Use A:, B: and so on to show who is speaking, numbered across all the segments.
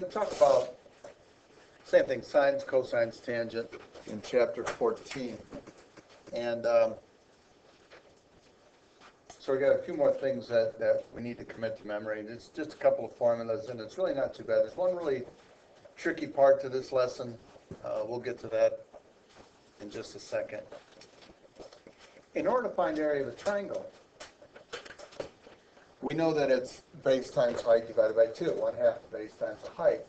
A: to talk about same thing, sines, cosines, tangent in chapter 14. And so we got a few more things that we need to commit to memory. It's just a couple of formulas, and it's really not too bad. There's one really tricky part to this lesson. We'll get to that in just a second. In order to find the area of a triangle, we know that it's base times height divided by 2, 1/2 the base times the height.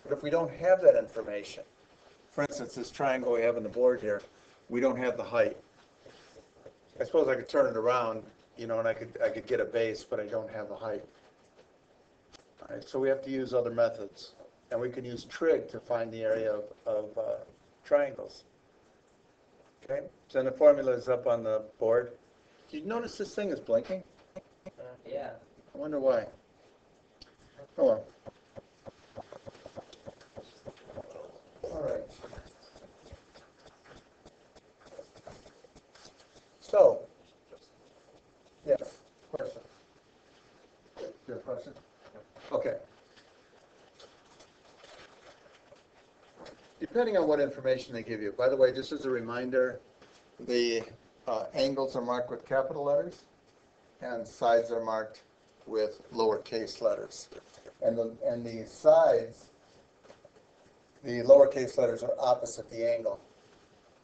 A: But if we don't have that information, for instance, this triangle we have on the board here, we don't have the height. I suppose I could turn it around, you know, and I could get a base, but I don't have the height. All right, so we have to use other methods, and we can use trig to find the area of triangles. Okay, so then the formula is up on the board. Did you notice this thing is blinking?
B: Yeah.
A: I wonder why. Oh well. All right. So, yes, question. Your question? Okay. Depending on what information they give you. By the way, just as a reminder, the angles are marked with capital letters, and sides are marked with lowercase letters. And the sides, the lowercase letters are opposite the angle.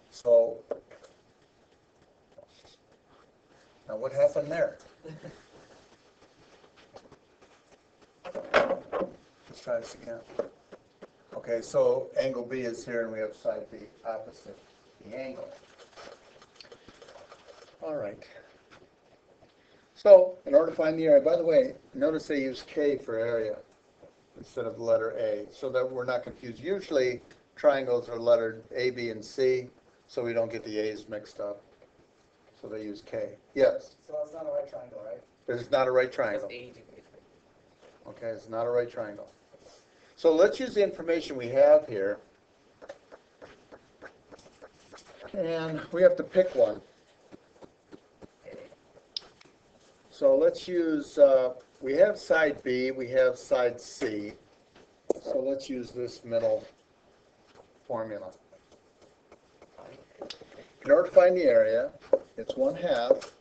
A: So, now what happened there? Let's try this again. Okay, so angle B is here, and we have side B opposite the angle. All right. So, in order to find the area, by the way, notice they use K for area instead of the letter A, so that we're not confused. Usually, triangles are lettered A, B, and C, so we don't get the A's mixed up. So they use K. Yes?
B: So it's not a right triangle, right?
A: It's not a right triangle. Okay, it's not a right triangle. So let's use the information we have here. And we have to pick one. So let's use, we have side B, we have side C. So let's use this middle formula. In order to find the area, it's 1/2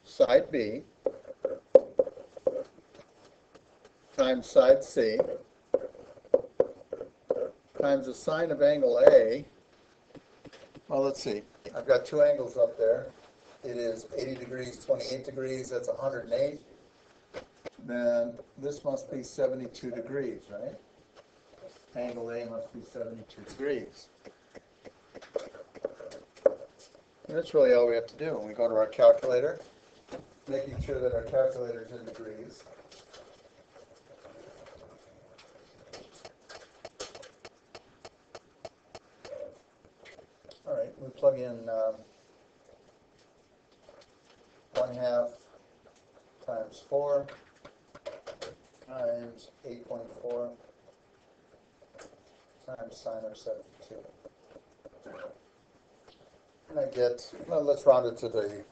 A: side B times side C times the sine of angle A. Well, let's see. I've got two angles up there. It is 80 degrees, 28 degrees. That's 108. Then this must be 72 degrees, right? Angle A must be 72 degrees. And that's really all we have to do. We go to our calculator, making sure that our calculator is in degrees. All right, we plug in 1/2 times 4 times 8.4 times sine of 72. And I get, well, let's round it to the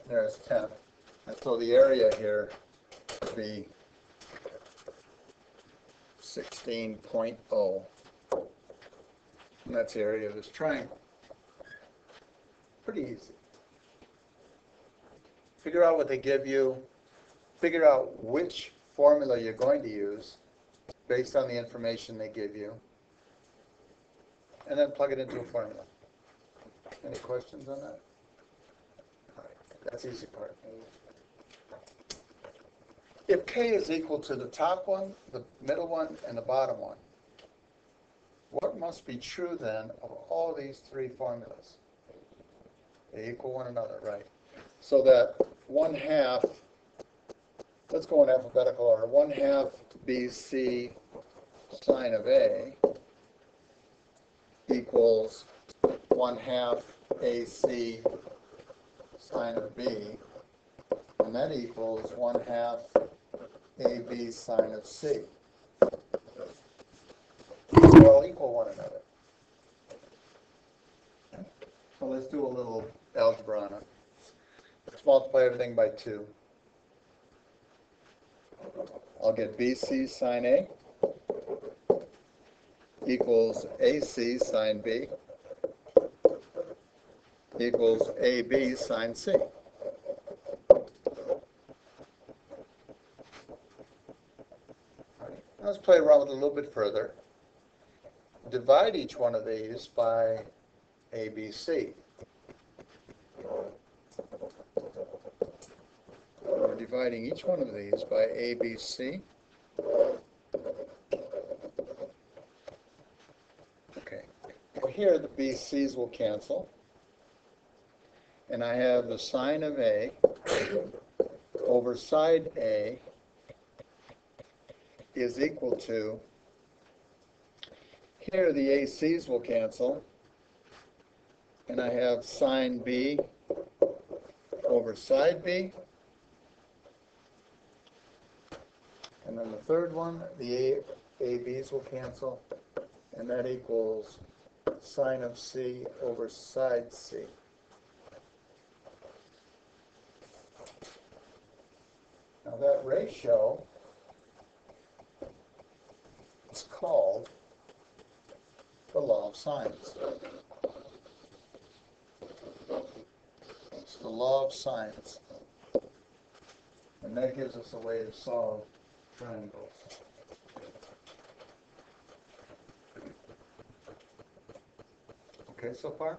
A: nearest 10th. And so the area here would be 16.0. And that's the area of this triangle. Pretty easy. Figure out what they give you. Figure out which formula you're going to use based on the information they give you. And then plug it into a formula. Any questions on that? All right, that's the easy part. If K is equal to the top one, the middle one, and the bottom one, what must be true then of all these three formulas? They equal one another, right? So that 1/2, let's go in alphabetical order, 1/2 BC sine of A equals 1/2 AC sine of B, and that equals 1/2 AB sine of C. These are all equal one another. So let's do a little algebra on it. Let's multiply everything by 2. I'll get BC sine A equals AC sine B equals AB sine C. Let's play around with it a little bit further. Divide each one of these by ABC. We're dividing each one of these by ABC. Okay. Here the BC's will cancel. And I have the sine of A over side A is equal to, here the AC's will cancel, and I have sine B over side B. And then the third one, the AB's will cancel, and that equals sine of C over side C. Now that ratio is called the law of sines. It's the law of sines. And that gives us a way to solve triangles. Okay, so far?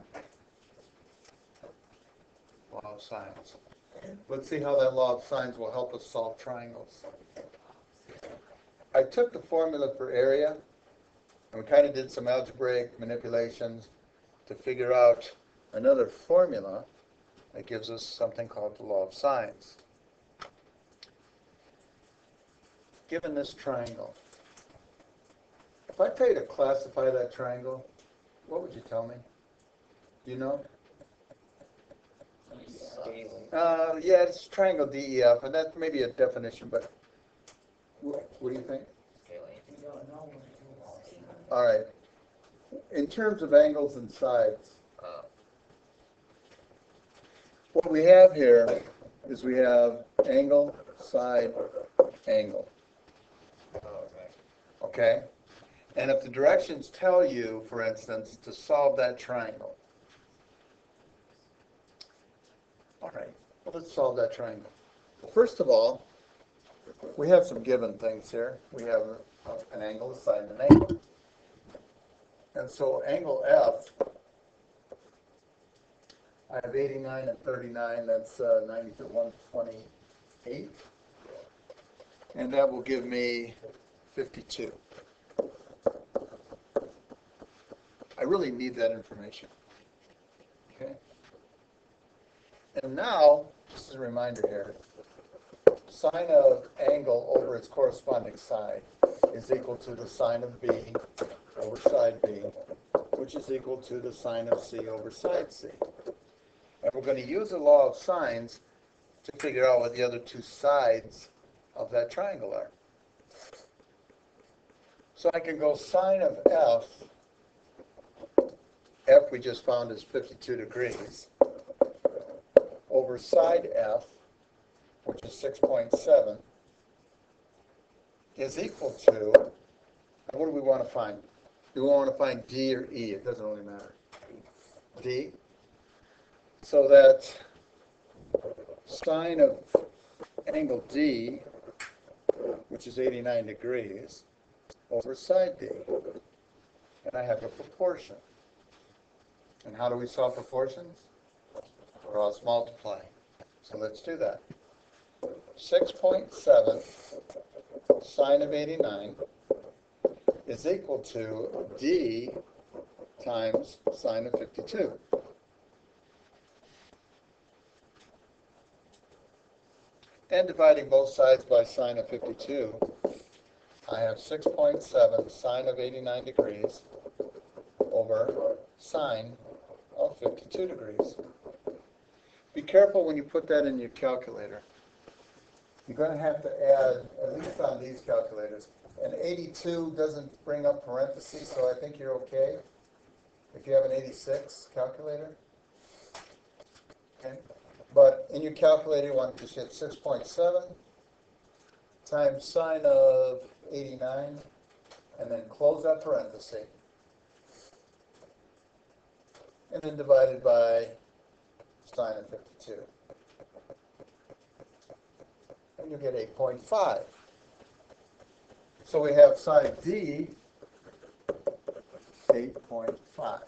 A: Law of sines. Let's see how that law of sines will help us solve triangles. I took the formula for area, and we kind of did some algebraic manipulations to figure out another formula that gives us something called the law of sines. Given this triangle, if I tell you to classify that triangle, what would you tell me? Do you know? Yeah, it's triangle DEF, and that's maybe a definition, but what do you think? All right. In terms of angles and sides, what we have here is we have angle, side, angle. Okay? And if the directions tell you, for instance, to solve that triangle, all right, well, let's solve that triangle. First of all, we have some given things here. We have an angle, a side, and an angle. And so angle F, I have 89 and 39, that's 90 to 128. And that will give me 52. I really need that information. Okay? And now, just as a reminder here, sine of angle over its corresponding side is equal to the sine of B over side B, which is equal to the sine of C over side C. And we're going to use the law of sines to figure out what the other two sides of that triangle are. So I can go sine of F we just found is 52 degrees, over side F, which is 6.7, is equal to, what do we want to find? Do we want to find D or E? It doesn't really matter. D. So that sine of angle D, which is 89 degrees, over side D. And I have a proportion. And how do we solve proportions? Cross multiply. So let's do that. 6.7 sine of 89 is equal to D times sine of 52. And dividing both sides by sine of 52, I have 6.7 sine of 89 degrees over sine of 52 degrees. Be careful when you put that in your calculator. You're going to have to add, at least on these calculators, an 82 doesn't bring up parentheses, so I think you're okay if you have an 86 calculator. Okay. But in your calculator, you want to just hit 6.7 times sine of 89, and then close that parenthesis. and then divided by sine of 52. And you get 8.5. So we have side D, 8.5.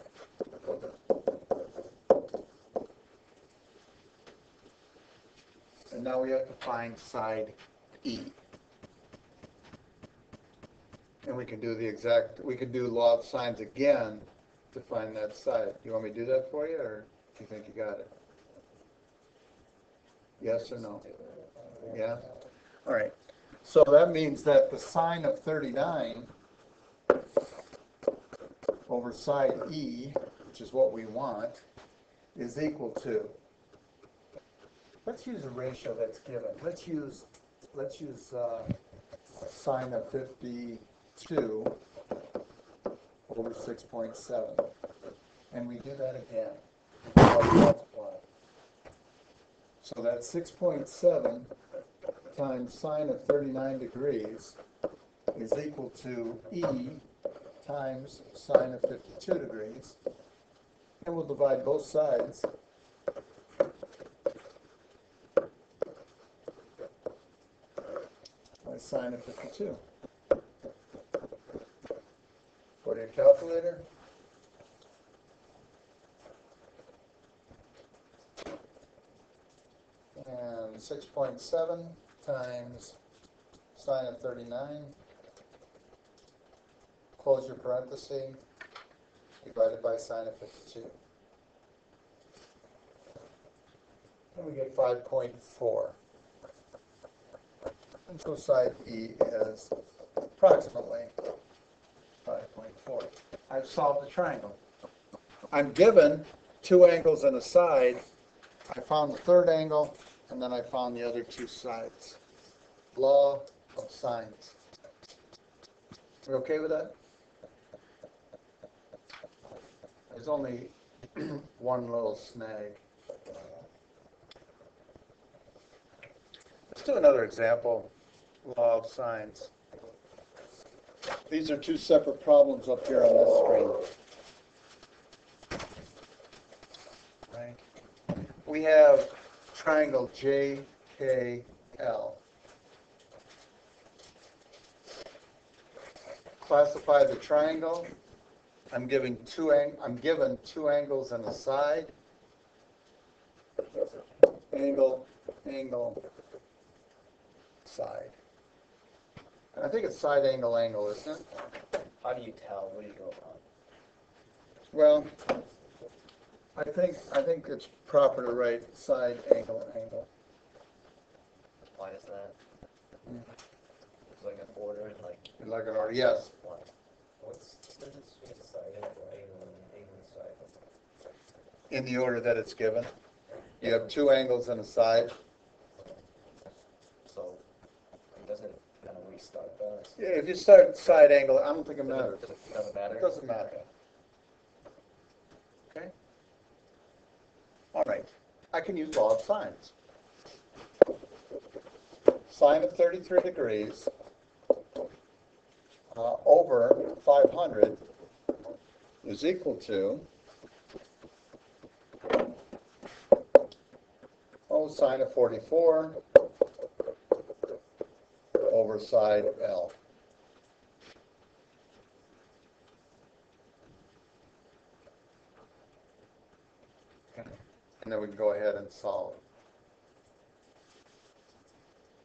A: And now we have to find side E. And we can do we can do law of sines again to find that side. You want me to do that for you, or do you think you got it? Yes or no? Yeah? All right. So that means that the sine of 39 over side E, which is what we want, is equal to, let's use a ratio that's given. Let's use sine of 52 over 6.7. And we do that again. Multiply. So that's 6.7 times sine of 39 degrees is equal to E times sine of 52 degrees. And we'll divide both sides by sine of 52. Go to your calculator. And 6.7 times sine of 39, close your parenthesis, divided by sine of 52. And we get 5.4. And so side E is approximately 5.4. I've solved the triangle. I'm given two angles and a side. I found the third angle, and then I found the other two sides. Law of sines. We okay with that? There's only one little snag. Let's do another example. Law of sines. These are two separate problems up here on this screen. Right. We have triangle JKL. Classify the triangle. I'm given two angles and a side. Angle, angle, side. And I think it's side, angle, angle, isn't it?
B: How do you tell? What do you go on?
A: Well, I think it's proper to write side, angle, angle.
B: Why is that? It's like an order,
A: Like an order, yes.
B: What's the difference between side angle and angle side?
A: In the order that it's given. You have two angles and a side.
B: So it doesn't kind of restart that.
A: Yeah, if you start side angle, I don't think it matters.
B: It doesn't matter?
A: It doesn't matter. Okay? All right. I can use law of sines. Sine of 33 degrees over 500 is equal to sine of 44 over side L. Okay. And then we can go ahead and solve.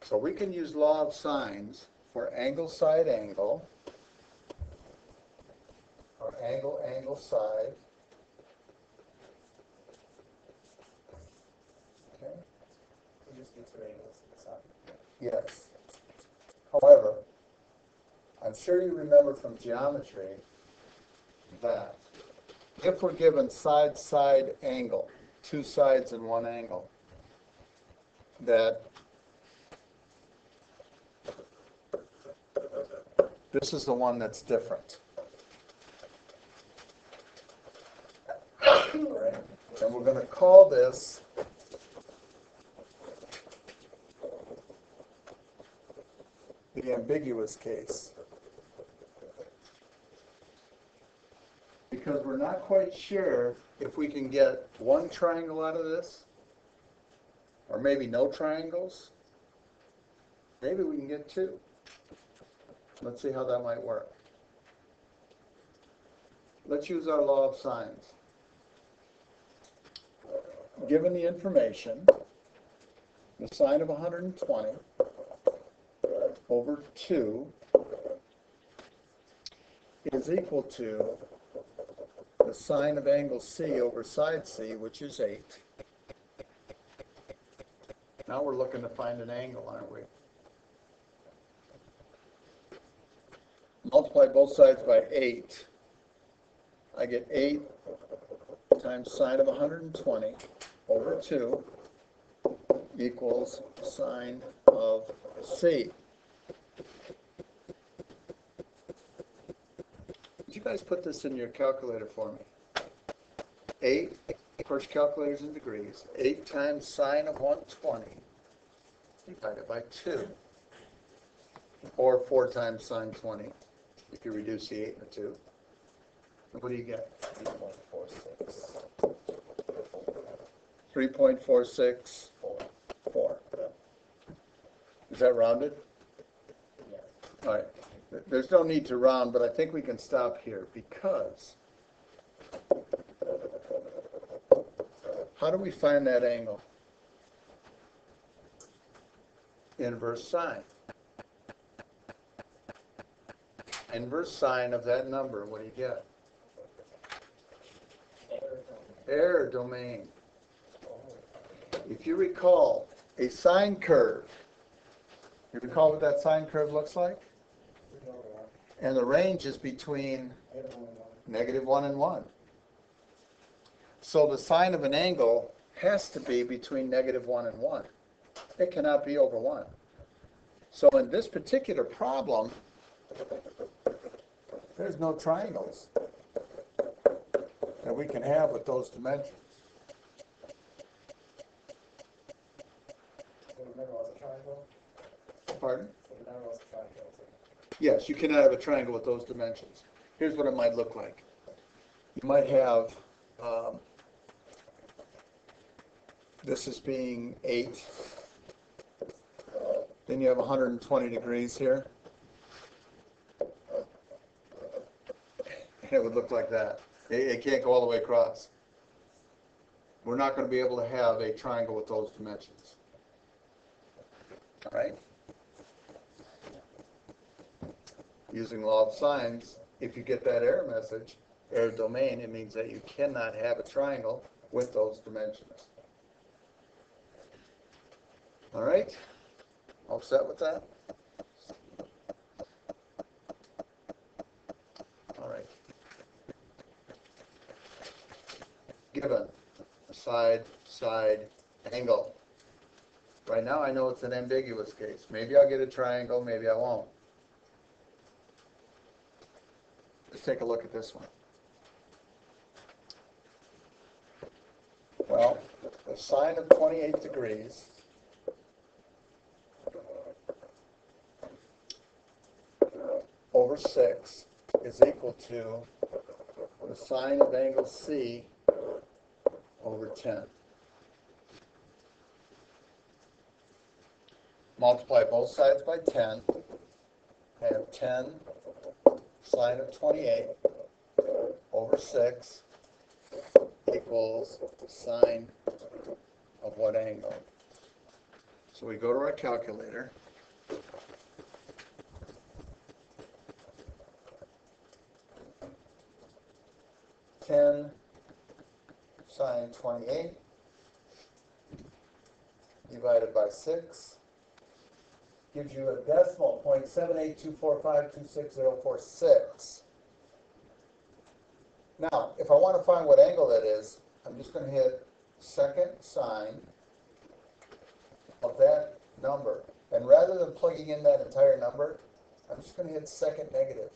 A: So we can use law of sines for angle, side, angle, or angle, angle, side. Okay.
B: We just do two angles to the side.
A: Yes. However, I'm sure you remember from geometry that if we're given side, side, angle, two sides and one angle, that this is the one that's different. Right? And we're going to call this the ambiguous case. because we're not quite sure if we can get one triangle out of this, or maybe no triangles. Maybe we can get two. Let's see how that might work. Let's use our law of sines. Given the information, the sine of 120 over 2 is equal to the sine of angle C over side C, which is 8. Now we're looking to find an angle, aren't we? Multiply both sides by 8. I get 8 times sine of 120 over 2 equals sine of C. Did you guys put this in your calculator for me? 8, of course, calculator's in degrees. 8 times sine of 120 divided by 2. Or 4 times sine 20, if you reduce the 8 and the 2. What do you get?
B: 3.46.
A: 3.46. 4. Is that rounded?
B: Yeah.
A: All right. There's no need to round, but I think we can stop here because how do we find that angle? Inverse sine. Inverse sine of that number, what do you get? Error domain. If you recall, a sine curve, you recall what that sine curve looks like? And the range is between -1 and 1. So the sine of an angle has to be between -1 and 1. It cannot be over 1. So in this particular problem, there's no triangles that we can have with those dimensions. Pardon? Yes, you cannot have a triangle with those dimensions. Here's what it might look like. You might have, this as being 8. Then you have 120 degrees here. And it would look like that. It can't go all the way across. We're not going to be able to have a triangle with those dimensions. All right? Using law of sines, if you get that error message, error domain, it means that you cannot have a triangle with those dimensions. All right? All set with that? All right. Given side angle. Right now I know it's an ambiguous case. Maybe I'll get a triangle, maybe I won't. Let's take a look at this one. Well, the sine of 28 degrees over 6 is equal to the sine of angle C over 10. Multiply both sides by 10. I have 10 sine of 28 over 6 equals sine of what angle? So we go to our calculator. Ten sine 28 divided by 6 gives you a decimal 0.782452646. Now, if I want to find what angle that is, I'm just going to hit second sine of that number. And rather than plugging in that entire number, I'm just going to hit second negative.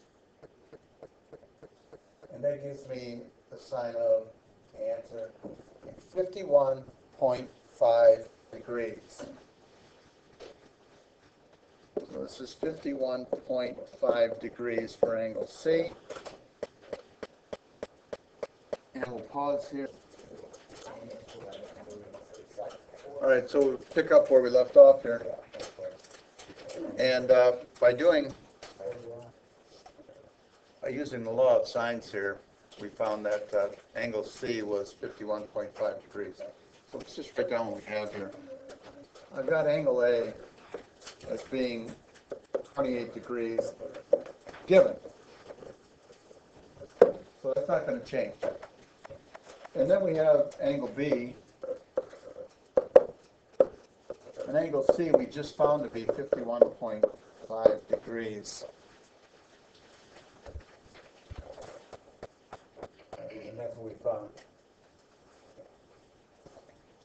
A: And that gives me the sine of the answer, 51.5 degrees. So this is 51.5 degrees for angle C. we'll pause here. All right, so we'll pick up where we left off here. And by using the law of sines here, we found that angle C was 51.5 degrees. So let's just write down what we have here. I've got angle A as being 28 degrees given. So that's not going to change. And then we have angle B. And angle C we just found to be 51.5 degrees. And that's what we found.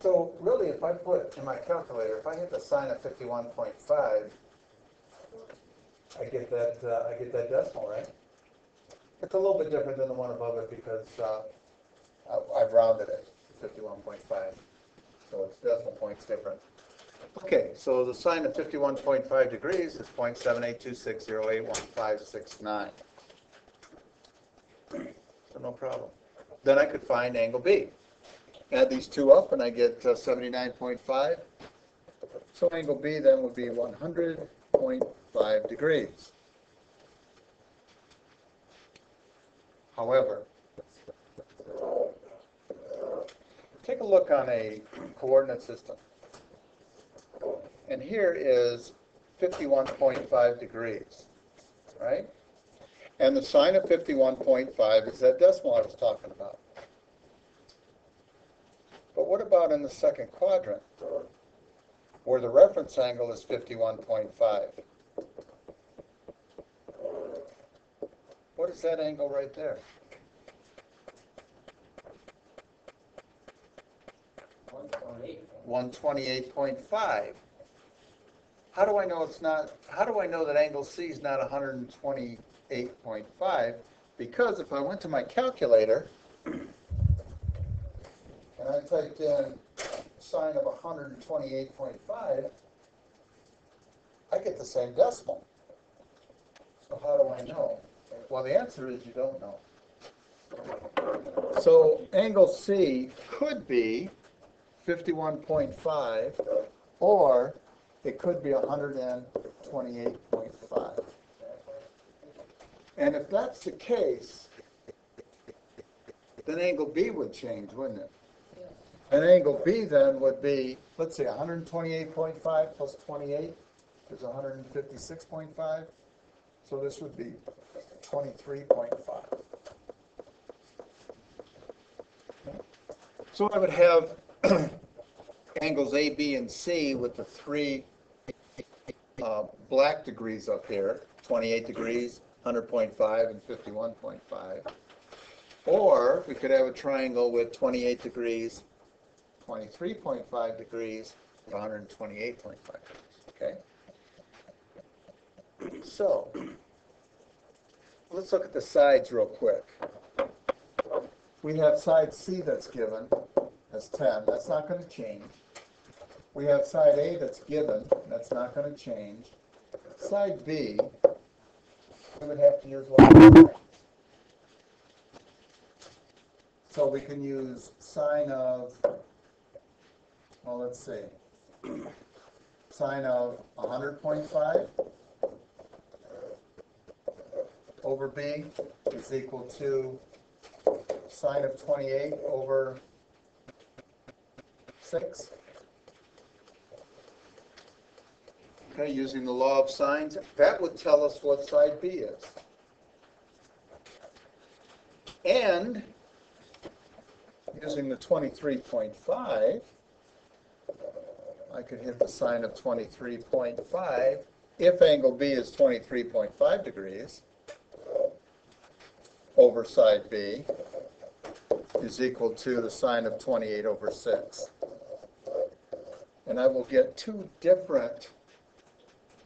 A: So really, if I put in my calculator, if I hit the sign of 51.5, I get that decimal, right? It's a little bit different than the one above it because I've rounded it to 51.5, so it's decimal points different. Okay, so the sign of 51.5 degrees is 0.7826081569. So no problem. Then I could find angle B. Add these two up and I get 79.5. So angle B then would be 100.5 degrees. However, take a look on a coordinate system. And here is 51.5 degrees, right? And the sign of 51.5 is that decimal I was talking about. But what about in the second quadrant, where the reference angle is 51.5? What is that angle right there? 128.5. How do I know it's not? How do I know that angle C is not 128.5? Because if I went to my calculator and I typed in sine of 128.5, I get the same decimal. So how do I know? Well, the answer is you don't know. So angle C could be 51.5, or it could be 128.5. And if that's the case, then angle B would change, wouldn't it? And angle B then would be, let's say 128.5 plus 28 is 156.5. So this would be 23.5. So I would have angles A, B, and C with the three black degrees up here, 28 degrees, 100.5, and 51.5. Or we could have a triangle with 28 degrees, 23.5 degrees, 128.5 degrees, okay? So, let's look at the sides real quick. We have side C that's given as 10. That's not going to change. We have side A that's given. That's not going to change. Side B, we would have to use one. So we can use sine of, well, let's see, sine of 100.5 over B is equal to sine of 28 over 6. Okay, using the law of sines, that would tell us what side B is. And using the 23.5, I could hit the sine of 23.5 if angle B is 23.5 degrees over side B is equal to the sine of 28 over 6. And I will get two different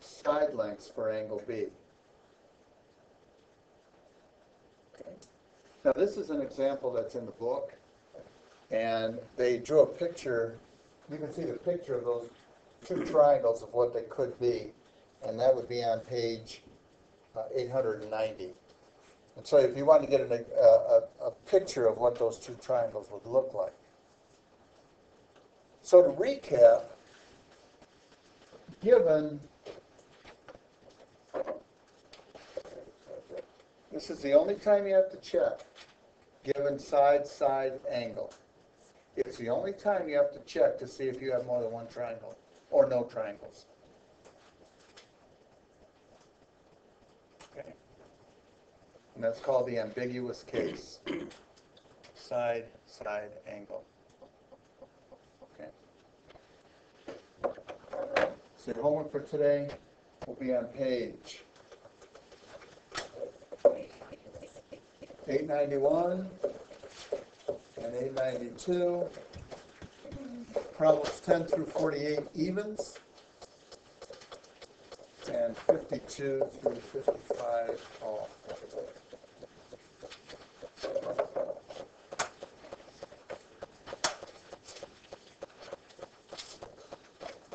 A: side lengths for angle B. Okay. Now this is an example that's in the book, and they drew a picture. You can see the picture of those two triangles of what they could be, and that would be on page 890. And so if you want to get a picture of what those two triangles would look like. So to recap, given, this is the only time you have to check, given side-side angle. It's the only time you have to check to see if you have more than one triangle or no triangles. Okay. And that's called the ambiguous case. Side-side angle. Okay. So your homework for today will be on page 891 and 892. Problems 10 through 48 evens, and 52 through 55